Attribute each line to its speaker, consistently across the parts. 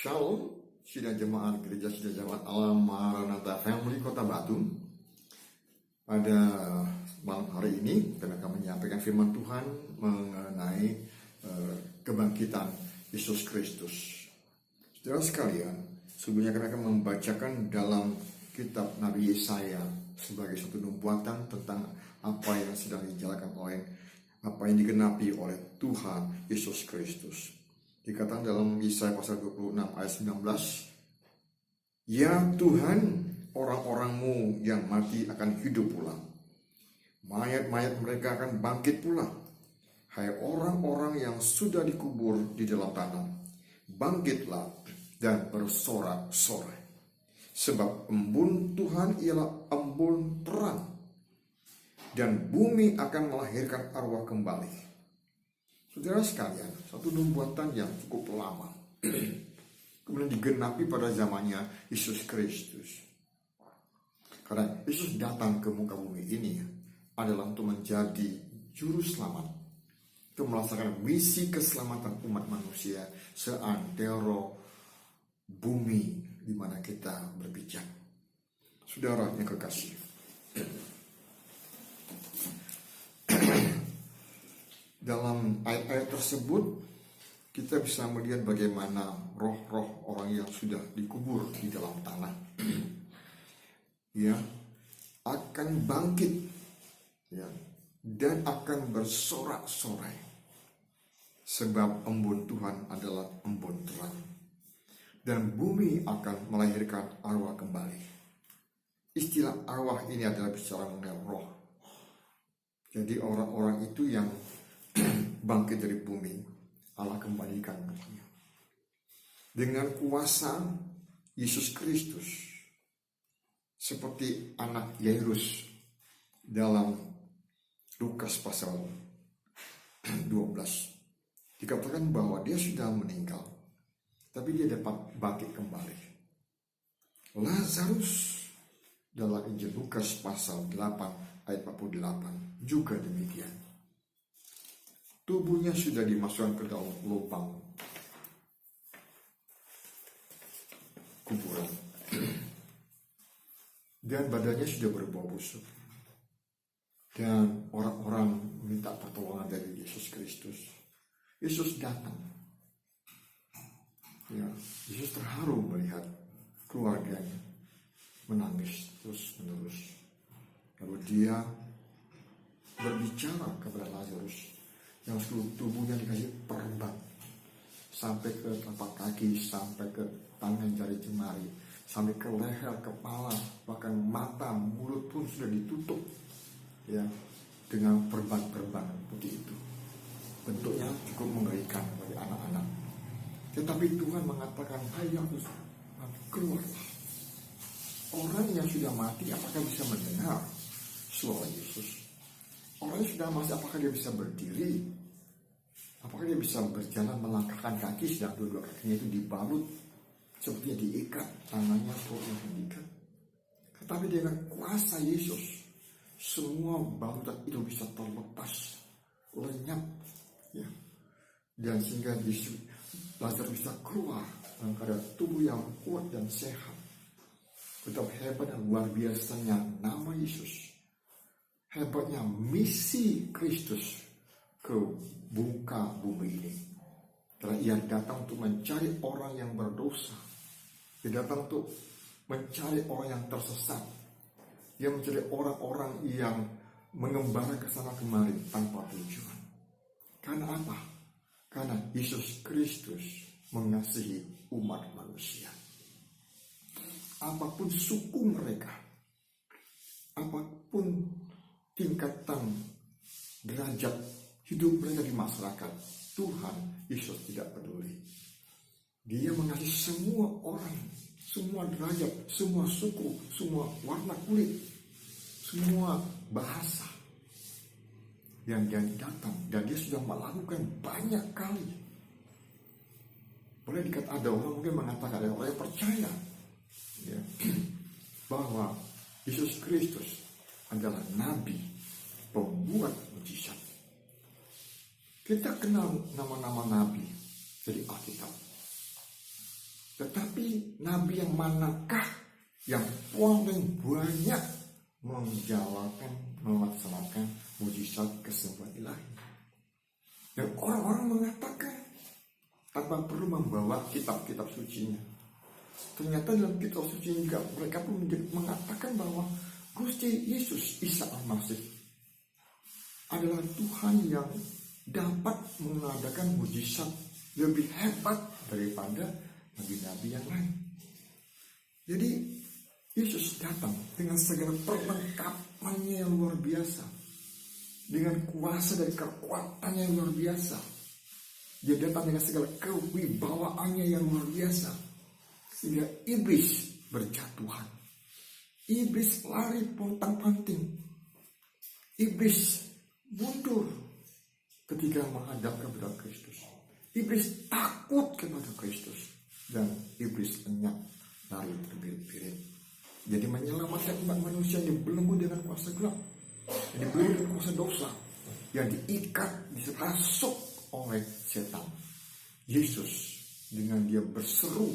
Speaker 1: Shalom, sidang jemaat gereja sidang jemaat Alam Maranatha Family Kota Batu. Pada malam hari ini kami akan menyampaikan firman Tuhan mengenai kebangkitan Yesus Kristus. Saudara sekalian, sebelumnya kami akan membacakan dalam kitab Nabi Yesaya sebagai suatu nubuatan tentang apa yang sedang dijalankan oleh apa yang digenapi oleh Tuhan Yesus Kristus. Dikatakan dalam Yesaya pasal 26 ayat 19, "Ya Tuhan, orang-orang-Mu yang mati akan hidup pula. Mayat-mayat mereka akan bangkit pula. Hai orang-orang yang sudah dikubur di dalam tanah, bangkitlah dan bersorak-sorai. Sebab embun Tuhan ialah embun terang, dan bumi akan melahirkan arwah kembali." Saudara sekalian, satu nubuatan yang cukup lama kemudian digenapi pada zamannya Yesus Kristus. Karena Yesus datang ke muka bumi ini adalah untuk menjadi juru selamat, untuk melaksanakan misi keselamatan umat manusia seantero bumi di mana kita berpijak. Saudara yang kekasih, dalam ayat-ayat tersebut kita bisa melihat bagaimana roh-roh orang yang sudah dikubur di dalam tanah ya akan bangkit ya, dan akan bersorak-sorai. Sebab embun Tuhan adalah embun terang, dan bumi akan melahirkan arwah kembali. Istilah arwah ini adalah bicara mengenai roh. Jadi orang-orang itu yang bangkit dari bumi, Allah kembalikan rohnya. Dengan kuasa Yesus Kristus, seperti anak Yairus dalam Lukas pasal 12, dikatakan bahwa dia sudah meninggal, tapi dia dapat bangkit kembali. Lazarus dalam Injil Lukas pasal 8 ayat 48 juga demikian. Tubuhnya sudah dimasukkan ke dalam lubang kuburan dan badannya sudah berbau busuk, dan orang-orang minta pertolongan dari Yesus Kristus. Yesus datang ya, Yesus terharu melihat keluarganya menangis terus menerus. Lalu dia berbicara kepada Lazarus yang seluruh tubuhnya dikasih perban sampai ke telapak kaki, sampai ke tangan jari jemari, sampai ke leher, kepala, bahkan mata, mulut pun sudah ditutup ya dengan perban-perban putih itu. Bentuknya cukup mengerikan bagi anak-anak. Tetapi Tuhan mengatakan, "Hai Yesus, keluarlah." Orang yang sudah mati apakah bisa mendengar suara Yesus? Orang yang sudah mati apakah dia bisa berdiri? Apakah dia bisa berjalan melangkahkan kaki sedang dua kakinya itu dibalut sepertinya diikat, tangannya perutnya diikat? Tetapi dengan kuasa Yesus semua balutan itu bisa terlepas, lenyap ya. Dan sehingga Lazarus bisa keluar dalam keadaan tubuh yang kuat dan sehat. Betapa hebat dan luar biasanya nama Yesus. Hebatnya misi Kristus ke muka bumi ini. Karena ia datang untuk mencari orang yang berdosa. Dia datang untuk mencari orang yang tersesat. Dia mencari orang-orang yang mengembara ke sana kemari tanpa tujuan. Karena apa? Karena Yesus Kristus mengasihi umat manusia. Apapun suku mereka, apapun tingkatan derajat hidup mereka di masyarakat, Tuhan Yesus tidak peduli. Dia mengasihi semua orang, semua derajat, semua suku, semua warna kulit, semua bahasa. Yang dia datang, dan dia sudah melakukan banyak kali. Boleh dikatakan ada orang mungkin mengatakan, ada orang yang percaya ya, bahwa Yesus Kristus adalah nabi, pembuat mujizat. Kita kenal nama-nama nabi dari Alkitab. Tetapi nabi yang manakah yang paling banyak melaksanakan mujizat kesembuhan ilahi? Dan orang-orang mengatakan tanpa perlu membawa kitab-kitab sucinya. Ternyata dalam kitab suci juga mereka pun mengatakan bahwa Gusti Yesus Isa Al-Masih adalah Tuhan yang dapat mengadakan mujizat lebih hebat daripada nabi-nabi yang lain. Jadi Yesus datang dengan segala perlengkapannya yang luar biasa, dengan kuasa dan kekuatannya yang luar biasa. Dia datang dengan segala kewibawaannya yang luar biasa, sehingga iblis berjatuhan. Iblis lari pontang-panting. Iblis mundur ketika menghadap kepada Kristus. Iblis takut kepada Kristus. Dan iblis lenyap lari terbirit-birit. Jadi menyelamatkan umat manusia yang dibelenggu dengan kuasa gelap, yang dibelenggu dengan kuasa dosa, yang diikat, dirasuk oleh setan. Yesus dengan dia berseru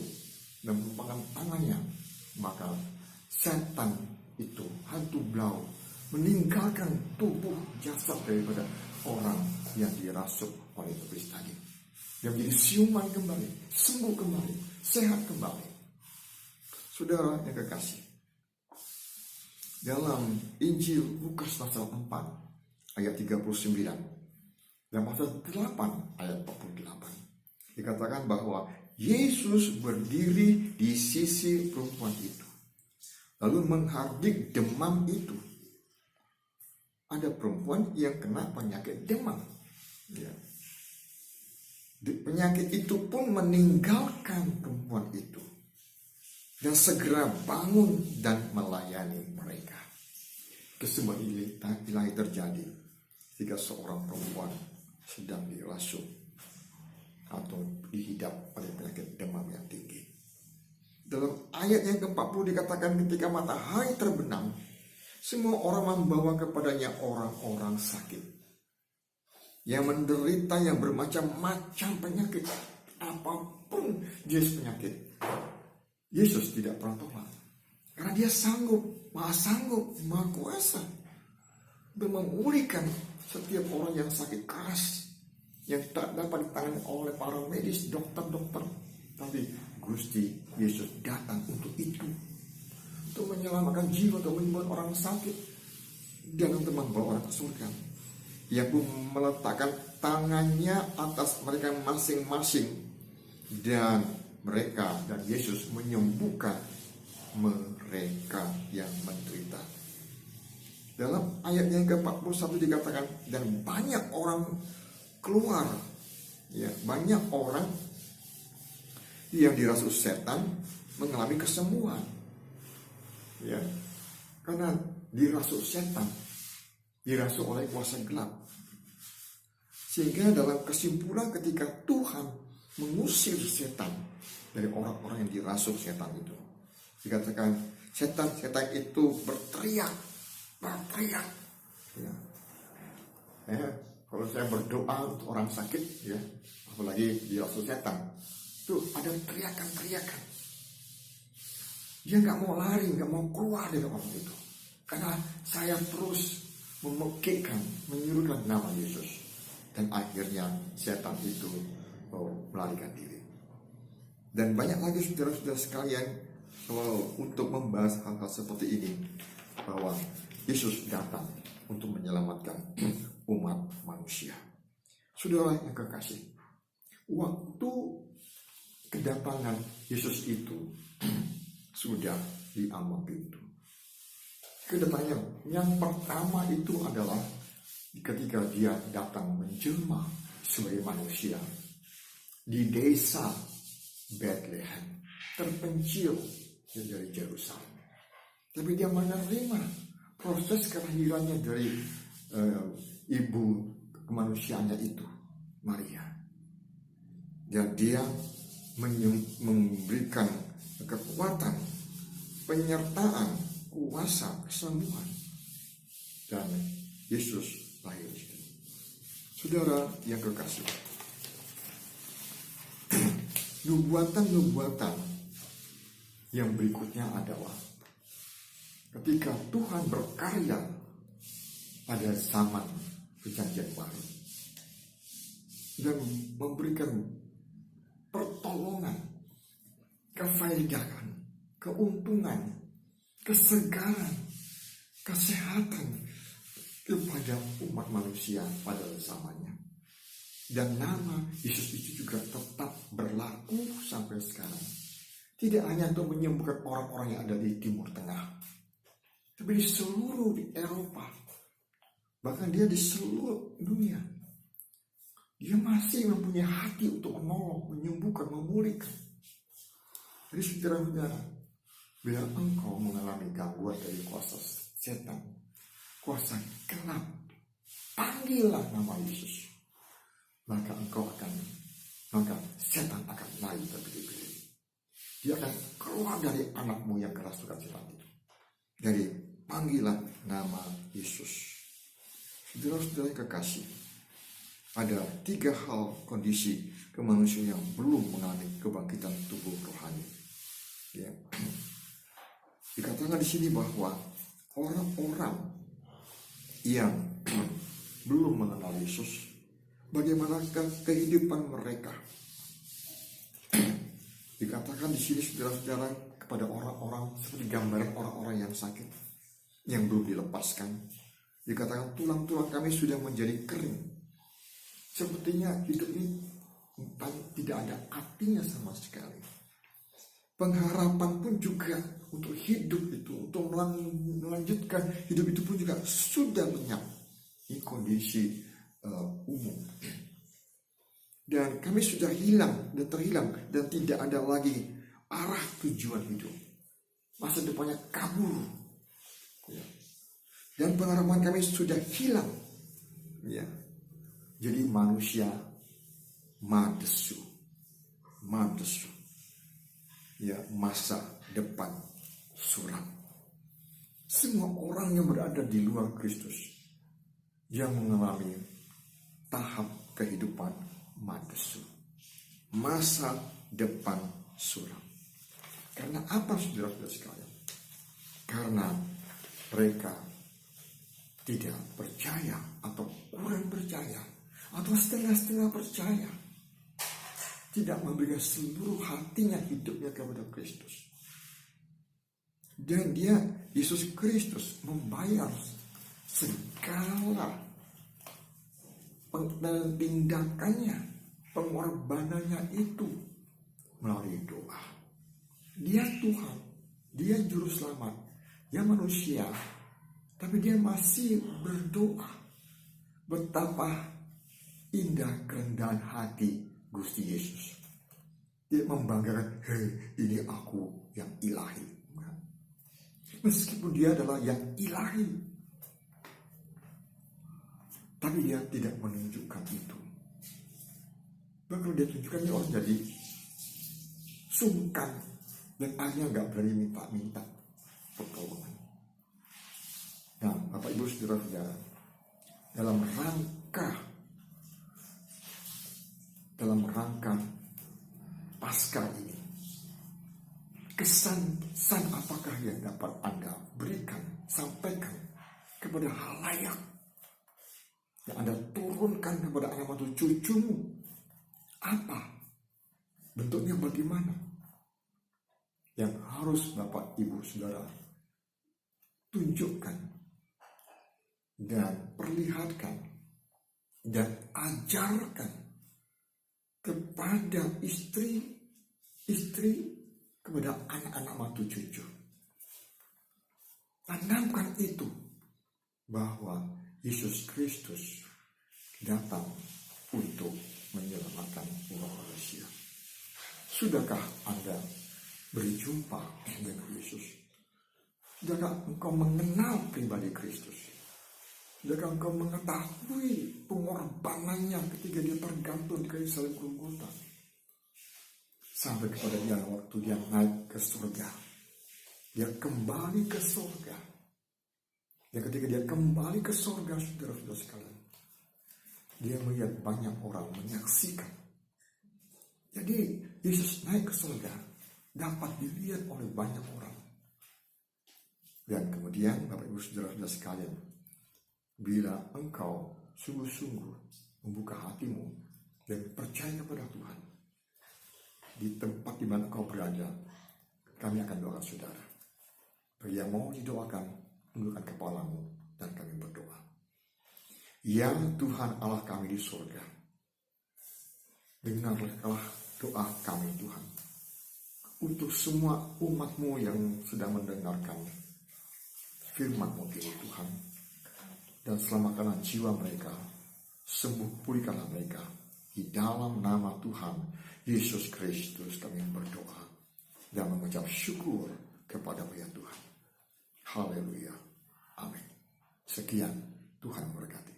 Speaker 1: dan memegang tangannya, maka setan itu, hantu blau, meninggalkan tubuh jasad daripada orang yang dirasuk oleh iblis tadi. Dia menjadi siuman kembali, sembuh kembali, sehat kembali. Saudara yang kekasih, dalam Injil Lukas pasal 4 ayat 39 dan pasal 8 ayat 48 dikatakan bahwa Yesus berdiri di sisi perempuan itu, lalu menghardik demam itu. Ada perempuan yang kena penyakit demam. Ya. Penyakit itu pun meninggalkan perempuan itu dan segera bangun dan melayani mereka. Kesembuhan ilahi terjadi jika seorang perempuan sedang dirasuk atau dihidap oleh penyakit demam yang tinggi. Dalam ayat yang ke-40 dikatakan ketika matahari terbenam, semua orang membawa kepadanya orang-orang sakit yang menderita yang bermacam-macam penyakit, apapun jenis penyakit. Yesus tidak pernah tolak, karena dia sanggup, maha kuasa, untuk memulihkan setiap orang yang sakit keras, yang tak dapat ditangani oleh para medis, dokter-dokter. Tapi Gusti Yesus datang untuk itu, untuk menyelamatkan jiwa, untuk menyembuhkan orang sakit, dan untuk membawa orang ke surga. Ia pun meletakkan tangannya atas mereka masing-masing, dan mereka dan Yesus menyembuhkan mereka yang menderita. Dalam ayat yang ke-41 dikatakan, dan banyak orang keluar, ya, banyak orang yang dirasuk setan mengalami kesembuhan, ya, karena dirasuk setan, dirasuk oleh kuasa gelap. Sehingga dalam kesimpulan ketika Tuhan mengusir setan dari orang-orang yang dirasuk setan itu, dikatakan setan itu berteriak. Ya. Kalau saya berdoa untuk orang sakit, ya, apalagi dirasuk setan, itu ada teriakan. Dia nggak mau lari, nggak mau keluar dari orang itu, karena saya terus memekikkan, menyuruhkan nama Yesus. Dan akhirnya setan itu melarikan diri. Dan banyak lagi saudara-saudara sekalian untuk membahas hal-hal seperti ini, bahwa Yesus datang untuk menyelamatkan umat manusia. Saudara yang kekasih, waktu kedatangan Yesus itu sudah diambang pintu. Kedatangan yang pertama itu adalah ketika dia datang menjelma sebagai manusia di desa Bethlehem, terpencil dari Yerusalem. Tapi dia menerima proses kelahirannya dari ibu kemanusiaannya itu, Maria. Dan dia memberikan kekuatan, penyertaan, kuasa, kesembuhan. Dan Yesus lahir di situ. Saudara yang kekasih, nubuatan-nubuatan yang berikutnya adalah ketika Tuhan berkarya pada zaman perjanjian baru dan memberikan pertolongan, kefaedahan, keuntungan, kesegaran, kesehatan kepada umat manusia pada zamannya. Dan nama Yesus itu juga tetap berlaku sampai sekarang. Tidak hanya untuk menyembuhkan orang-orang yang ada di Timur Tengah, tapi di seluruh Eropa, bahkan dia di seluruh dunia. Dia masih mempunyai hati untuk menolong, menyembuhkan, memulihkan. Jadi saudara-saudara, bila engkau mengalami gangguan dari kuasa setan, kuasa gelap, panggillah nama Yesus. Maka setan akan lari terbili-bili. Dia akan keluar dari anakmu yang kerasukan setan itu. Jadi panggilan nama Yesus. Saudara-saudara yang kekasih, ada 3 hal kondisi kemanusiaan yang belum mengalami kebangkitan tubuh rohani. Ya. Dikatakan di sini bahwa orang-orang yang belum mengenal Yesus, bagaimanakah kehidupan mereka? Dikatakan di sini saudara-saudara kepada orang-orang seperti gambaran orang-orang yang sakit, yang belum dilepaskan. Dikatakan tulang-tulang kami sudah menjadi kering. Sepertinya hidup ini tidak ada artinya sama sekali. Pengharapan pun juga untuk hidup itu, untuk melanjutkan hidup itu pun juga sudah lenyap. Ini kondisi umum. Dan kami sudah hilang dan terhilang dan tidak ada lagi arah tujuan hidup. Masa depannya kabur. Ya. Dan pengharapan kami sudah hilang. Ya. Jadi manusia madesu. Ya, masa depan suram. Semua orang yang berada di luar Kristus yang mengalami tahap kehidupan madesu, masa depan suram. Karena apa saudara-saudara sekalian? Karena mereka tidak percaya atau kurang percaya atau setengah-setengah percaya, tidak memberikan seluruh hatinya, hidupnya kepada Kristus. Dan Yesus Kristus membayar segala tindakannya, pengorbanannya itu melalui doa. Dia Tuhan, dia juru selamat, dia manusia, tapi dia masih berdoa. Betapa indah kerendahan hati Gusti Yesus. Dia membanggakan, hei, ini aku yang ilahi. Meskipun dia adalah yang ilahi, tapi dia tidak menunjukkan itu. Bahkan dia tunjukkan, dia orang jadi sungkan dan akhirnya gak berani minta pertolongan. Nah, Bapak Ibu saudara-saudara, dalam rangka Paskah ini, kesan apakah yang dapat Anda berikan, sampaikan kepada halayak yang Anda turunkan kepada anak atau cucumu? Apa? Bentuknya bagaimana? Yang harus Bapak Ibu Saudara tunjukkan dan perlihatkan dan ajarkan kepada istri, kepada anak-anak mantu cucu. Tanamkan itu, bahwa Yesus Kristus datang untuk menyelamatkan umat manusia. Sudahkah Anda berjumpa dengan Yesus? Sudahkah engkau mengenal pribadi Kristus? Sudahkah engkau mengetahui pengorbanannya ketika dia tergantung di kayu salib Golgota? Sampai kepada dia waktu dia naik ke surga. Dia kembali ke surga. Dan ketika dia kembali ke surga, saudara-saudara sekalian, dia melihat banyak orang menyaksikan. Jadi Yesus naik ke surga dapat dilihat oleh banyak orang. Dan kemudian Bapak Ibu Saudara-saudara sekalian, bila engkau sungguh-sungguh membuka hatimu dan percaya kepada Tuhan, di tempat di mana engkau berada, kami akan doakan saudara. Bagi yang mau didoakan, tundukkan kepalamu dan kami berdoa. Ya Tuhan Allah kami di surga, dengarlah doa kami Tuhan, untuk semua umat-Mu yang sedang mendengarkan firman-Mu ini Tuhan, dan selamatkanlah jiwa mereka, sembuh pulihkanlah mereka, di dalam nama Tuhan Yesus Kristus kami berdoa dan mengucap syukur kepada-Mu ya Tuhan. Haleluya. Amin. Sekian, Tuhan memberkati.